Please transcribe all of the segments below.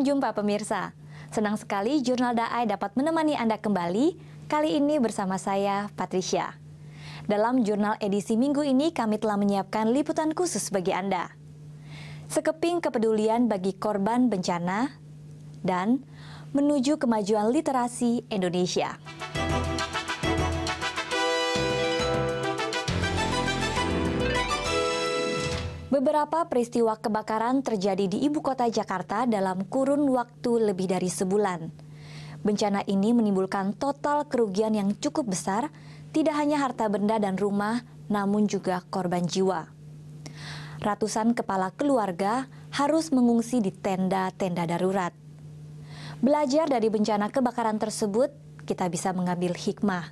Salam jumpa pemirsa. Senang sekali Jurnal Daai dapat menemani Anda kembali, kali ini bersama saya, Patricia. Dalam jurnal edisi minggu ini kami telah menyiapkan liputan khusus bagi Anda. Sekeping kepedulian bagi korban bencana dan menuju kemajuan literasi Indonesia. Beberapa peristiwa kebakaran terjadi di ibu kota Jakarta dalam kurun waktu lebih dari sebulan. Bencana ini menimbulkan total kerugian yang cukup besar, tidak hanya harta benda dan rumah, namun juga korban jiwa. Ratusan kepala keluarga harus mengungsi di tenda-tenda darurat. Belajar dari bencana kebakaran tersebut, kita bisa mengambil hikmah.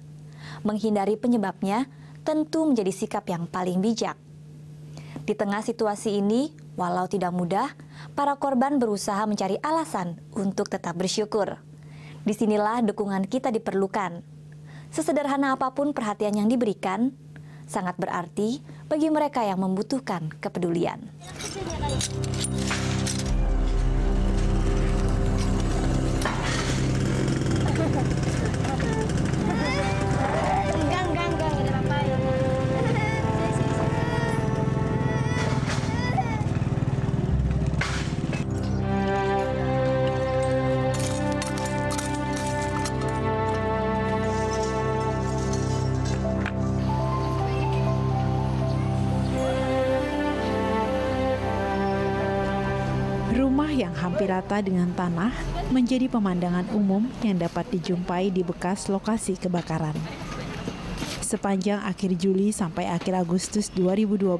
Menghindari penyebabnya tentu menjadi sikap yang paling bijak. Di tengah situasi ini, walau tidak mudah, para korban berusaha mencari alasan untuk tetap bersyukur. Disinilah dukungan kita diperlukan. Sesederhana apapun perhatian yang diberikan, sangat berarti bagi mereka yang membutuhkan kepedulian. Rumah yang hampir rata dengan tanah menjadi pemandangan umum yang dapat dijumpai di bekas lokasi kebakaran. Sepanjang akhir Juli sampai akhir Agustus 2012,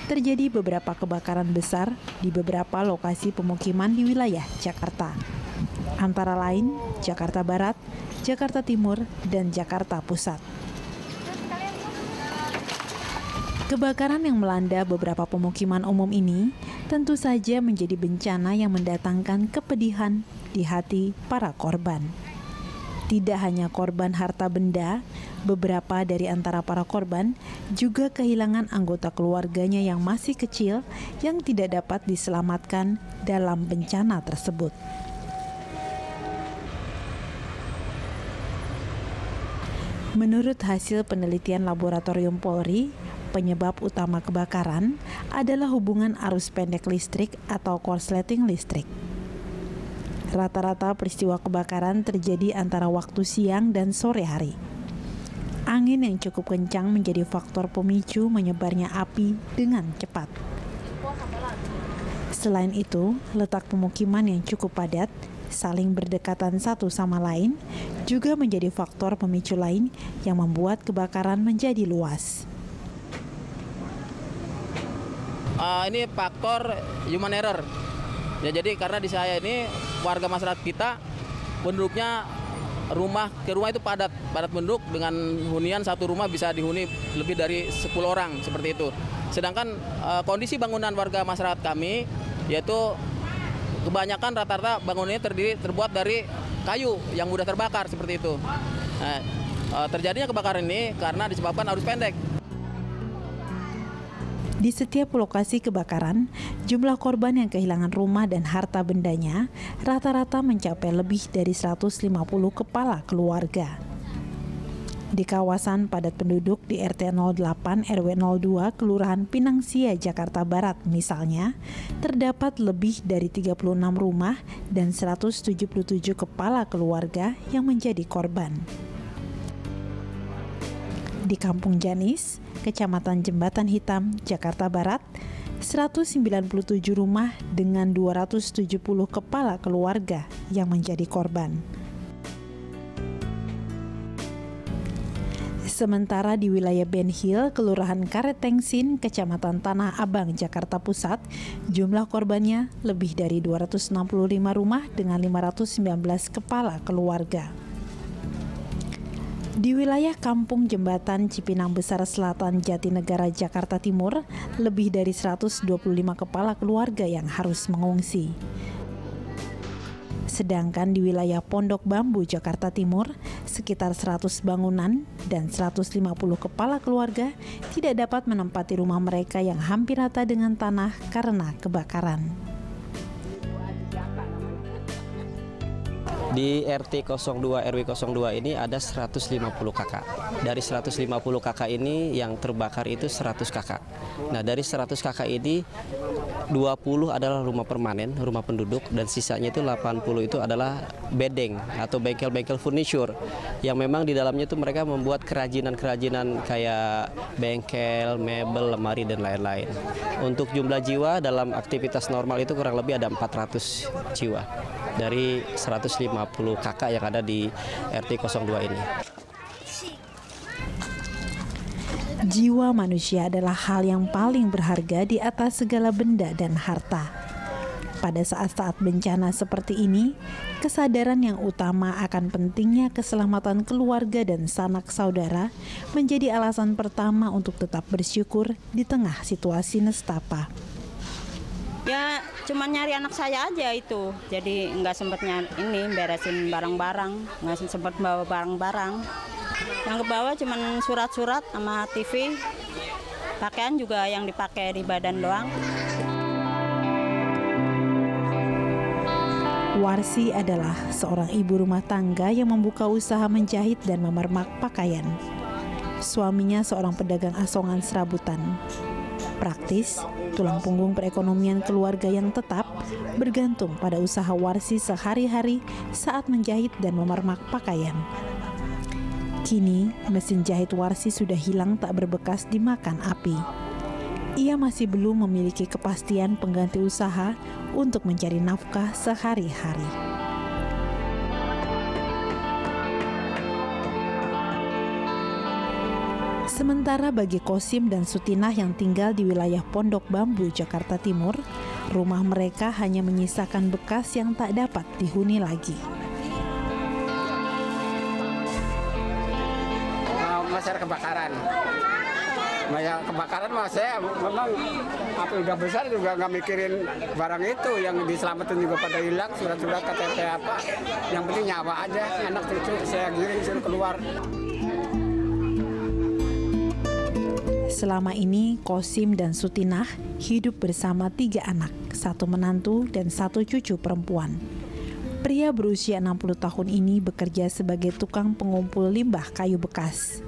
terjadi beberapa kebakaran besar di beberapa lokasi pemukiman di wilayah Jakarta. Antara lain Jakarta Barat, Jakarta Timur, dan Jakarta Pusat. Kebakaran yang melanda beberapa pemukiman umum ini tentu saja menjadi bencana yang mendatangkan kepedihan di hati para korban. Tidak hanya korban harta benda, beberapa dari antara para korban juga kehilangan anggota keluarganya yang masih kecil yang tidak dapat diselamatkan dalam bencana tersebut. Menurut hasil penelitian laboratorium Polri, penyebab utama kebakaran adalah hubungan arus pendek listrik atau korsleting listrik. Rata-rata peristiwa kebakaran terjadi antara waktu siang dan sore hari. Angin yang cukup kencang menjadi faktor pemicu menyebarnya api dengan cepat. Selain itu, letak pemukiman yang cukup padat, saling berdekatan satu sama lain, juga menjadi faktor pemicu lain yang membuat kebakaran menjadi luas. Ini faktor human error. Ya, jadi karena di saya ini warga masyarakat kita penduduknya rumah itu padat penduduk dengan hunian satu rumah bisa dihuni lebih dari 10 orang seperti itu. Sedangkan kondisi bangunan warga masyarakat kami yaitu kebanyakan rata-rata bangunannya terbuat dari kayu yang mudah terbakar seperti itu. Nah, terjadinya kebakaran ini karena disebabkan arus pendek. Di setiap lokasi kebakaran, jumlah korban yang kehilangan rumah dan harta bendanya rata-rata mencapai lebih dari 150 kepala keluarga. Di kawasan padat penduduk di RT 08 RW 02 Kelurahan Pinangsia, Jakarta Barat misalnya, terdapat lebih dari 36 rumah dan 177 kepala keluarga yang menjadi korban. Di Kampung Janis, Kecamatan Jembatan Hitam, Jakarta Barat, 197 rumah dengan 270 kepala keluarga yang menjadi korban. Sementara di wilayah Ben Hill, Kelurahan Karetengsin, Kecamatan Tanah Abang, Jakarta Pusat, jumlah korbannya lebih dari 265 rumah dengan 519 kepala keluarga. Di wilayah Kampung Jembatan Cipinang Besar Selatan, Jatinegara, Jakarta Timur, lebih dari 125 kepala keluarga yang harus mengungsi. Sedangkan di wilayah Pondok Bambu, Jakarta Timur, sekitar 100 bangunan dan 150 kepala keluarga tidak dapat menempati rumah mereka yang hampir rata dengan tanah karena kebakaran. Di RT 02 RW 02 ini ada 150 kakak. Dari 150 kakak ini yang terbakar itu 100 kakak. Nah, dari 100 kakak ini 20 adalah rumah permanen, rumah penduduk, dan sisanya itu 80 itu adalah bedeng atau bengkel-bengkel furniture yang memang di dalamnya itu mereka membuat kerajinan-kerajinan kayak bengkel, mebel, lemari dan lain-lain. Untuk jumlah jiwa dalam aktivitas normal itu kurang lebih ada 400 jiwa dari 150 kakak yang ada di RT 02 ini. Jiwa manusia adalah hal yang paling berharga di atas segala benda dan harta. Pada saat-saat bencana seperti ini, kesadaran yang utama akan pentingnya keselamatan keluarga dan sanak saudara menjadi alasan pertama untuk tetap bersyukur di tengah situasi nestapa. Ya, cuma nyari anak saya aja itu. Jadi nggak sempat beresin barang-barang, nggak sempat bawa barang-barang. Yang ke bawah cuma surat-surat sama TV. Pakaian juga yang dipakai di badan doang. Warsi adalah seorang ibu rumah tangga yang membuka usaha menjahit dan memermak pakaian. Suaminya seorang pedagang asongan serabutan. Praktis, tulang punggung perekonomian keluarga yang tetap bergantung pada usaha Warsi sehari-hari saat menjahit dan memermak pakaian. Kini, mesin jahit Warsi sudah hilang tak berbekas dimakan api. Ia masih belum memiliki kepastian pengganti usaha untuk mencari nafkah sehari-hari. Sementara bagi Kosim dan Sutinah yang tinggal di wilayah Pondok Bambu, Jakarta Timur, rumah mereka hanya menyisakan bekas yang tak dapat dihuni lagi. Masalah kebakaran. Kebakaran mah saya memang api udah besar juga nggak mikirin barang itu, yang diselamatin juga pada hilang, surat-surat KTP apa. Yang penting nyawa aja, anak cucu saya giring suruh keluar. Selama ini, Kosim dan Sutinah hidup bersama 3 anak, 1 menantu dan 1 cucu perempuan. Pria berusia 60 tahun ini bekerja sebagai tukang pengumpul limbah kayu bekas.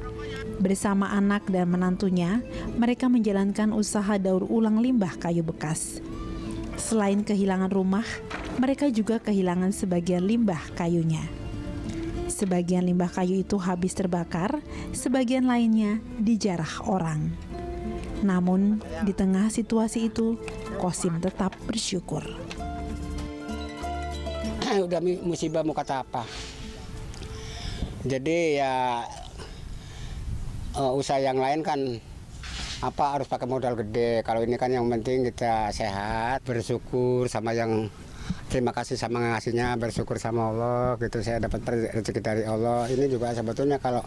Bersama anak dan menantunya, mereka menjalankan usaha daur ulang limbah kayu bekas. Selain kehilangan rumah, mereka juga kehilangan sebagian limbah kayunya. Sebagian limbah kayu itu habis terbakar, sebagian lainnya dijarah orang. Namun, di tengah situasi itu, Kosim tetap bersyukur. Udah musibah mau kata apa. Jadi ya usaha yang lain kan harus pakai modal gede. Kalau ini kan yang penting kita sehat, bersyukur sama yang terima kasih sama ngasihnya, bersyukur sama Allah gitu. Saya dapat rezeki dari Allah. Ini juga sebetulnya kalau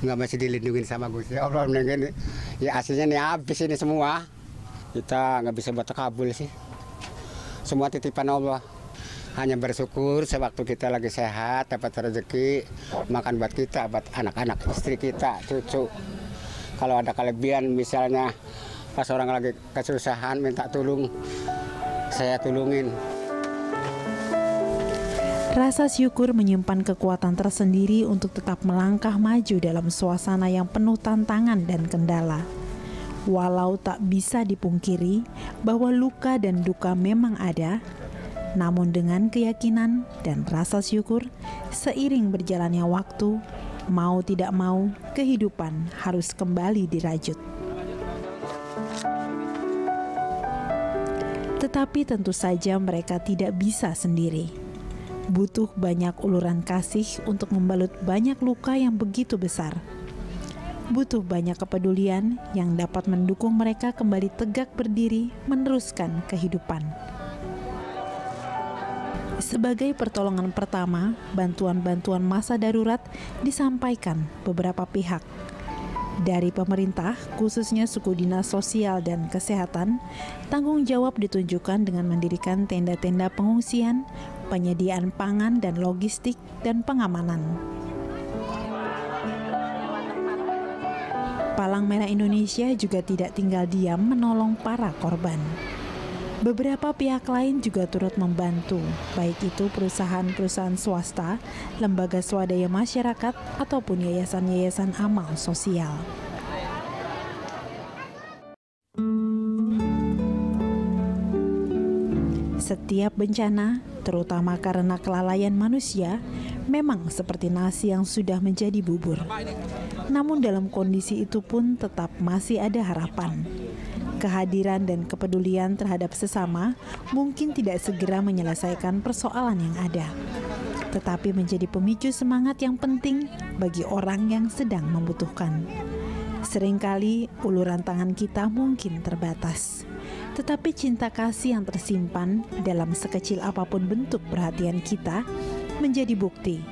nggak masih dilindungi sama Gusti Allah, mendingan ya aslinya nih habis ini semua. Kita nggak bisa buat kabul sih. Semua titipan Allah. Hanya bersyukur sewaktu kita lagi sehat, dapat rezeki, makan buat kita, buat anak-anak, istri kita, cucu. Kalau ada kelebihan misalnya pas orang lagi kesusahan minta tolong, saya tolongin. Rasa syukur menyimpan kekuatan tersendiri untuk tetap melangkah maju dalam suasana yang penuh tantangan dan kendala. Walau tak bisa dipungkiri bahwa luka dan duka memang ada, namun dengan keyakinan dan rasa syukur, seiring berjalannya waktu, mau tidak mau, kehidupan harus kembali dirajut. Tetapi tentu saja mereka tidak bisa sendiri. Butuh banyak uluran kasih untuk membalut banyak luka yang begitu besar. Butuh banyak kepedulian yang dapat mendukung mereka kembali tegak berdiri meneruskan kehidupan. Sebagai pertolongan pertama, bantuan-bantuan masa darurat disampaikan beberapa pihak. Dari pemerintah, khususnya suku dinas sosial dan kesehatan, tanggung jawab ditunjukkan dengan mendirikan tenda-tenda pengungsian, penyediaan pangan dan logistik, dan pengamanan. Palang Merah Indonesia juga tidak tinggal diam menolong para korban. Beberapa pihak lain juga turut membantu, baik itu perusahaan-perusahaan swasta, lembaga swadaya masyarakat, ataupun yayasan-yayasan amal sosial. Setiap bencana, terutama karena kelalaian manusia, memang seperti nasi yang sudah menjadi bubur. Namun dalam kondisi itu pun tetap masih ada harapan. Kehadiran dan kepedulian terhadap sesama mungkin tidak segera menyelesaikan persoalan yang ada, tetapi menjadi pemicu semangat yang penting bagi orang yang sedang membutuhkan. Seringkali uluran tangan kita mungkin terbatas, tetapi cinta kasih yang tersimpan dalam sekecil apapun bentuk perhatian kita menjadi bukti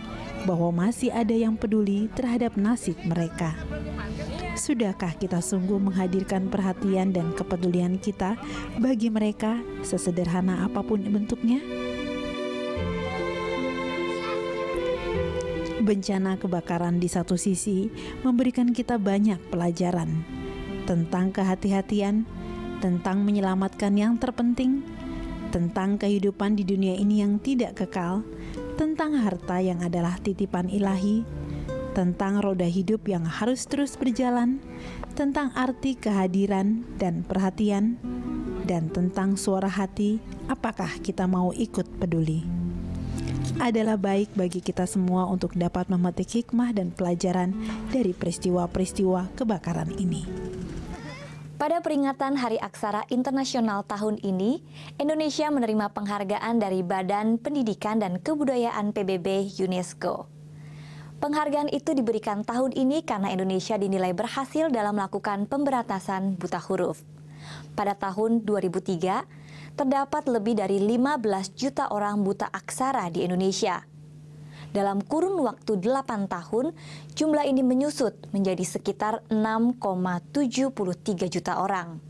bahwa masih ada yang peduli terhadap nasib mereka. Sudahkah kita sungguh menghadirkan perhatian dan kepedulian kita bagi mereka sesederhana apapun bentuknya? Bencana kebakaran di satu sisi memberikan kita banyak pelajaran tentang kehati-hatian, tentang menyelamatkan yang terpenting, tentang kehidupan di dunia ini yang tidak kekal, tentang harta yang adalah titipan ilahi, tentang roda hidup yang harus terus berjalan, tentang arti kehadiran dan perhatian, dan tentang suara hati, apakah kita mau ikut peduli. Adalah baik bagi kita semua untuk dapat memetik hikmah dan pelajaran dari peristiwa-peristiwa kebakaran ini. Pada peringatan Hari Aksara Internasional tahun ini, Indonesia menerima penghargaan dari Badan Pendidikan dan Kebudayaan PBB UNESCO. Penghargaan itu diberikan tahun ini karena Indonesia dinilai berhasil dalam melakukan pemberantasan buta huruf. Pada tahun 2003, terdapat lebih dari 15 juta orang buta aksara di Indonesia. Dalam kurun waktu 8 tahun, jumlah ini menyusut menjadi sekitar 6,73 juta orang.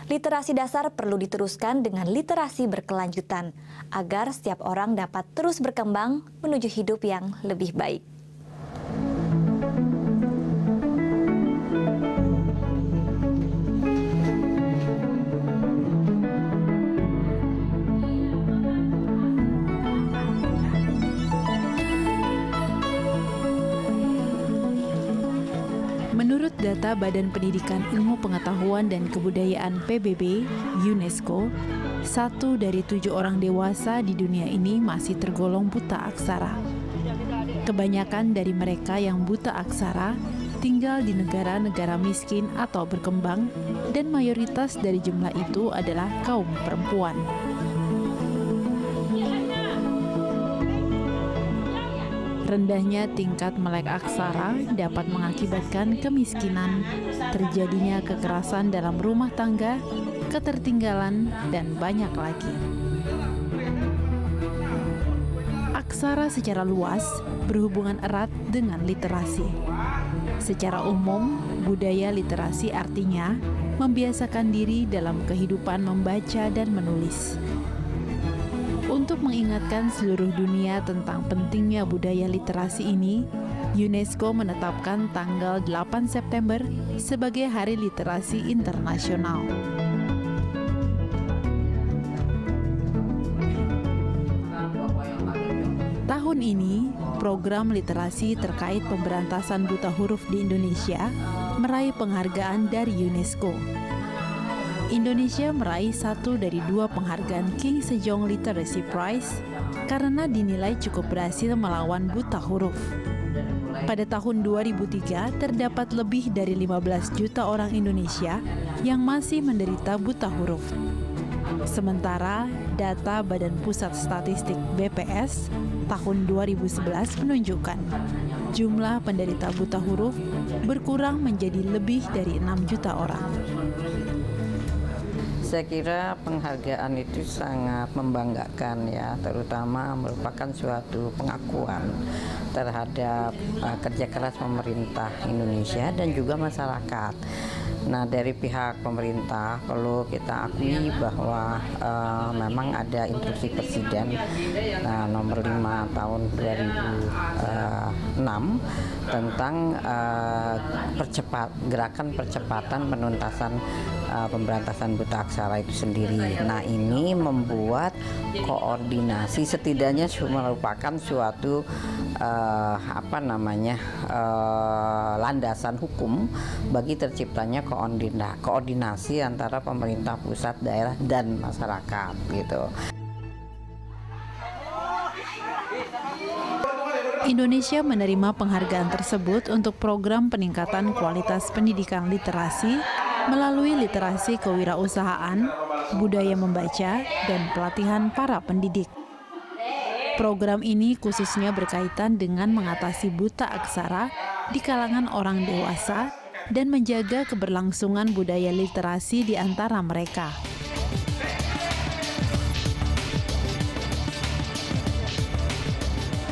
Literasi dasar perlu diteruskan dengan literasi berkelanjutan agar setiap orang dapat terus berkembang menuju hidup yang lebih baik. Menurut data Badan Pendidikan Ilmu Pengetahuan dan Kebudayaan PBB, UNESCO, 1 dari 7 orang dewasa di dunia ini masih tergolong buta aksara. Kebanyakan dari mereka yang buta aksara tinggal di negara-negara miskin atau berkembang, dan mayoritas dari jumlah itu adalah kaum perempuan. Rendahnya tingkat melek aksara dapat mengakibatkan kemiskinan, terjadinya kekerasan dalam rumah tangga, ketertinggalan, dan banyak lagi. Aksara secara luas berhubungan erat dengan literasi. Secara umum, budaya literasi artinya membiasakan diri dalam kehidupan membaca dan menulis. Untuk mengingatkan seluruh dunia tentang pentingnya budaya literasi ini, UNESCO menetapkan tanggal 8 September sebagai Hari Literasi Internasional. Tahun ini, program literasi terkait pemberantasan buta huruf di Indonesia meraih penghargaan dari UNESCO. Indonesia meraih 1 dari 2 penghargaan King Sejong Literacy Prize karena dinilai cukup berhasil melawan buta huruf. Pada tahun 2003, terdapat lebih dari 15 juta orang Indonesia yang masih menderita buta huruf. Sementara data Badan Pusat Statistik BPS tahun 2011 menunjukkan jumlah penderita buta huruf berkurang menjadi lebih dari 6 juta orang. Saya kira penghargaan itu sangat membanggakan ya, terutama merupakan suatu pengakuan terhadap kerja keras pemerintah Indonesia dan juga masyarakat. Nah, dari pihak pemerintah perlu kita akui bahwa memang ada instruksi Presiden nomor 5 tahun 2006 tentang gerakan percepatan penuntasan pemberantasan buta aksara itu sendiri. Nah, ini membuat koordinasi setidaknya merupakan suatu landasan hukum bagi terciptanya koordinasi antara pemerintah pusat, daerah, dan masyarakat gitu. Indonesia menerima penghargaan tersebut untuk program peningkatan kualitas pendidikan literasi melalui literasi kewirausahaan, budaya membaca, dan pelatihan para pendidik. Program ini khususnya berkaitan dengan mengatasi buta aksara di kalangan orang dewasa dan menjaga keberlangsungan budaya literasi di antara mereka.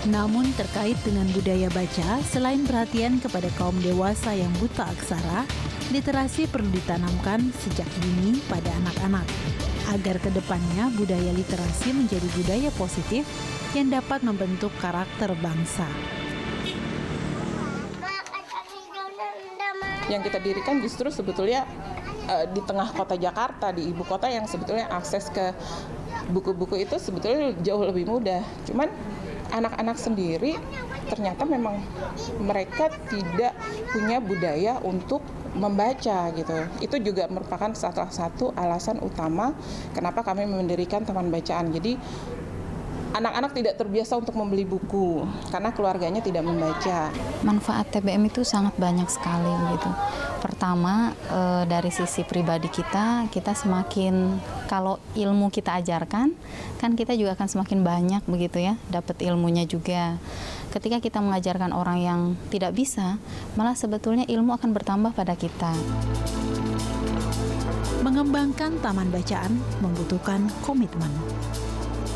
Namun terkait dengan budaya baca, selain perhatian kepada kaum dewasa yang buta aksara, literasi perlu ditanamkan sejak dini pada anak-anak, agar kedepannya budaya literasi menjadi budaya positif yang dapat membentuk karakter bangsa. Yang kita dirikan justru sebetulnya di tengah kota Jakarta, di ibu kota yang sebetulnya akses ke buku-buku itu sebetulnya jauh lebih mudah. Cuman anak-anak sendiri ternyata memang mereka tidak punya budaya untuk membaca gitu. Itu juga merupakan salah satu alasan utama kenapa kami mendirikan taman bacaan. Jadi anak-anak tidak terbiasa untuk membeli buku karena keluarganya tidak membaca. Manfaat TBM itu sangat banyak sekali begitu. Pertama, dari sisi pribadi kita semakin, kalau ilmu kita ajarkan, kan kita juga akan semakin banyak begitu ya, dapat ilmunya juga. Ketika kita mengajarkan orang yang tidak bisa, malah sebetulnya ilmu akan bertambah pada kita. Mengembangkan taman bacaan membutuhkan komitmen.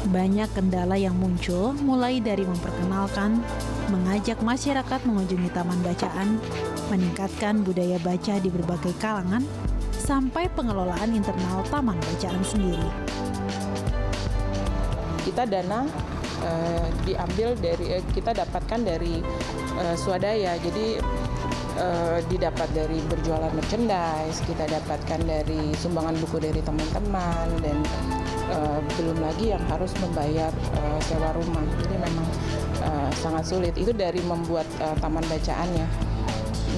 Banyak kendala yang muncul, mulai dari memperkenalkan, mengajak masyarakat mengunjungi taman bacaan, meningkatkan budaya baca di berbagai kalangan, sampai pengelolaan internal taman bacaan sendiri. Kita dana kita dapatkan dari swadaya, jadi didapat dari berjualan merchandise, kita dapatkan dari sumbangan buku dari teman-teman, dan belum lagi yang harus membayar sewa rumah. Jadi memang sangat sulit. Itu dari membuat taman bacaannya.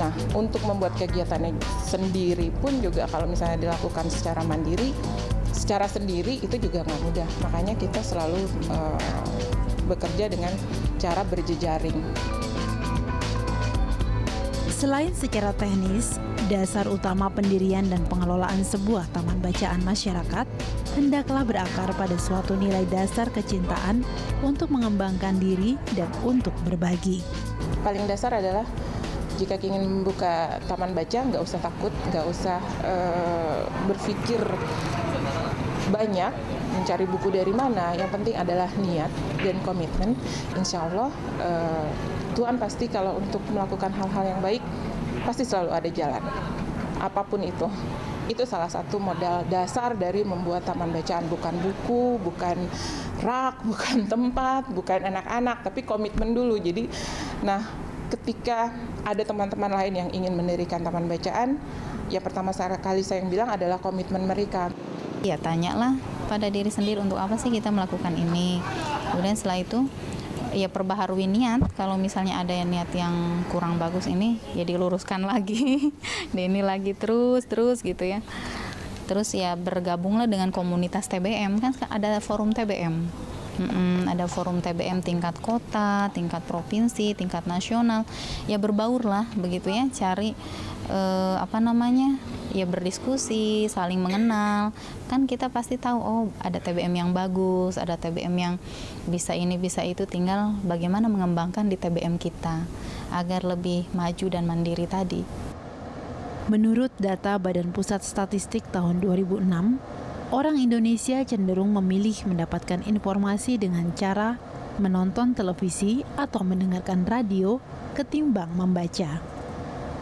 Nah, untuk membuat kegiatannya sendiri pun juga kalau misalnya dilakukan secara mandiri, secara sendiri itu juga nggak mudah. Makanya kita selalu bekerja dengan cara berjejaring. Selain secara teknis, dasar utama pendirian dan pengelolaan sebuah taman bacaan masyarakat hendaklah berakar pada suatu nilai dasar kecintaan untuk mengembangkan diri dan untuk berbagi. Paling dasar adalah jika ingin membuka taman baca, nggak usah takut, nggak usah berpikir banyak mencari buku dari mana. Yang penting adalah niat dan komitmen. Insya Allah Tuhan pasti kalau untuk melakukan hal-hal yang baik pasti selalu ada jalan. Apapun itu salah satu modal dasar dari membuat taman bacaan. Bukan buku, bukan rak, bukan tempat, bukan anak-anak, tapi komitmen dulu. Jadi, nah ketika ada teman-teman lain yang ingin mendirikan taman bacaan, ya pertama kali saya bilang adalah komitmen mereka. Ya, tanyalah pada diri sendiri untuk apa sih kita melakukan ini. Kemudian setelah itu ya perbaharui niat. Kalau misalnya ada niat yang kurang bagus ini, ya diluruskan lagi. Ini lagi terus gitu ya. Terus ya bergabunglah dengan komunitas TBM, kan ada forum TBM. Ada forum TBM tingkat kota, tingkat provinsi, tingkat nasional. Ya berbaurlah begitu ya, cari ya berdiskusi, saling mengenal. Kan kita pasti tahu, oh ada TBM yang bagus, ada TBM yang bisa ini, bisa itu. Tinggal bagaimana mengembangkan di TBM kita agar lebih maju dan mandiri tadi. Menurut data Badan Pusat Statistik tahun 2006, orang Indonesia cenderung memilih mendapatkan informasi dengan cara menonton televisi atau mendengarkan radio ketimbang membaca.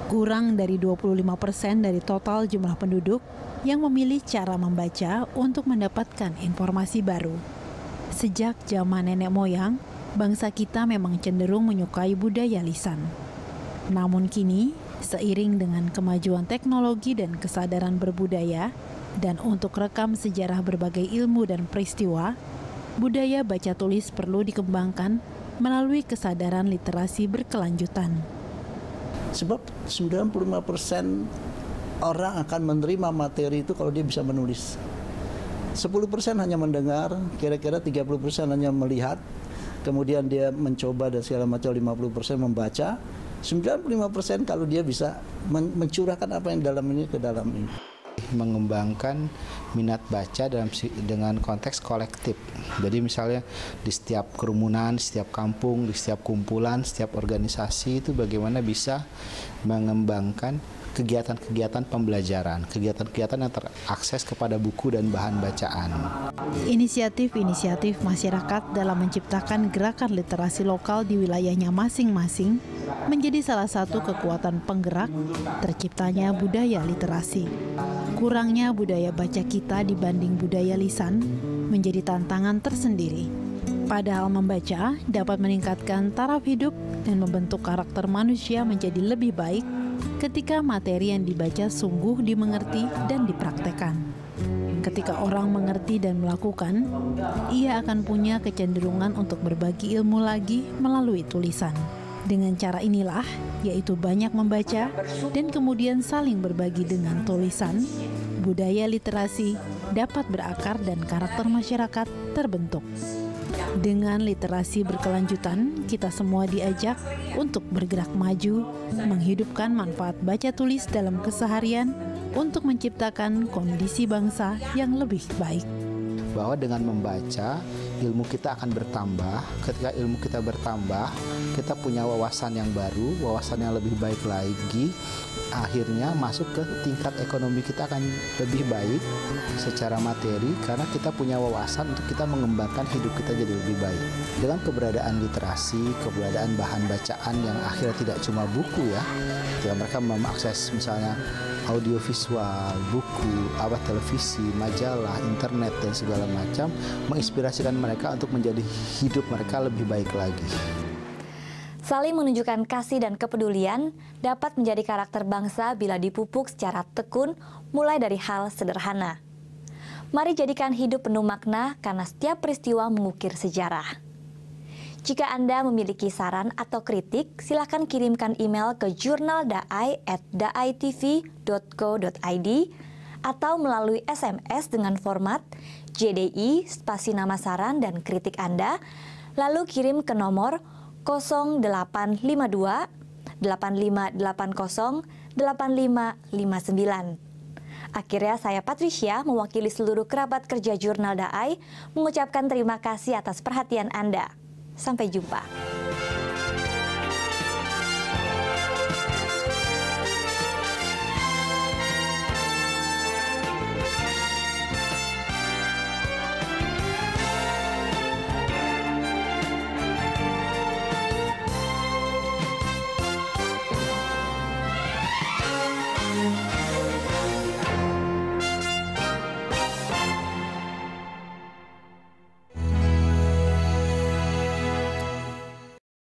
Kurang dari 25% dari total jumlah penduduk yang memilih cara membaca untuk mendapatkan informasi baru. Sejak zaman nenek moyang, bangsa kita memang cenderung menyukai budaya lisan. Namun kini, seiring dengan kemajuan teknologi dan kesadaran berbudaya, dan untuk rekam sejarah berbagai ilmu dan peristiwa, budaya baca tulis perlu dikembangkan melalui kesadaran literasi berkelanjutan. Sebab 95% orang akan menerima materi itu kalau dia bisa menulis. 10% hanya mendengar, kira-kira 30% hanya melihat, kemudian dia mencoba dan segala macam, 50% membaca, 95% kalau dia bisa mencurahkan apa yang dalam ini ke dalam ini. Mengembangkan minat baca dengan konteks kolektif. Jadi misalnya di setiap kerumunan, setiap kampung, di setiap kumpulan, setiap organisasi itu bagaimana bisa mengembangkan kegiatan-kegiatan pembelajaran, kegiatan-kegiatan yang terakses kepada buku dan bahan bacaan. Inisiatif-inisiatif masyarakat dalam menciptakan gerakan literasi lokal di wilayahnya masing-masing menjadi salah satu kekuatan penggerak terciptanya budaya literasi. Kurangnya budaya baca kita dibanding budaya lisan menjadi tantangan tersendiri. Padahal membaca dapat meningkatkan taraf hidup dan membentuk karakter manusia menjadi lebih baik ketika materi yang dibaca sungguh dimengerti dan dipraktekkan. Ketika orang mengerti dan melakukan, ia akan punya kecenderungan untuk berbagi ilmu lagi melalui tulisan. Dengan cara inilah, yaitu banyak membaca dan kemudian saling berbagi dengan tulisan, budaya literasi dapat berakar dan karakter masyarakat terbentuk. Dengan literasi berkelanjutan, kita semua diajak untuk bergerak maju, menghidupkan manfaat baca tulis dalam keseharian untuk menciptakan kondisi bangsa yang lebih baik. Bahwa dengan membaca, ilmu kita akan bertambah. Ketika ilmu kita bertambah, kita punya wawasan yang baru, wawasan yang lebih baik lagi. Akhirnya masuk ke tingkat ekonomi kita akan lebih baik secara materi karena kita punya wawasan untuk kita mengembangkan hidup kita jadi lebih baik. Dengan keberadaan literasi, keberadaan bahan bacaan yang akhirnya tidak cuma buku ya mereka mengakses misalnya audiovisual, buku, televisi, majalah, internet dan segala macam, menginspirasikan mereka untuk menjadi hidup mereka lebih baik lagi. Saling menunjukkan kasih dan kepedulian dapat menjadi karakter bangsa bila dipupuk secara tekun mulai dari hal sederhana. Mari jadikan hidup penuh makna karena setiap peristiwa mengukir sejarah. Jika Anda memiliki saran atau kritik, silakan kirimkan email ke jurnal.dai@daitv.co.id atau melalui SMS dengan format JDI spasi nama saran dan kritik Anda, lalu kirim ke nomor 0852 8580 8559. Akhirnya saya Patricia mewakili seluruh kerabat kerja Jurnal DAI mengucapkan terima kasih atas perhatian Anda. Sampai jumpa.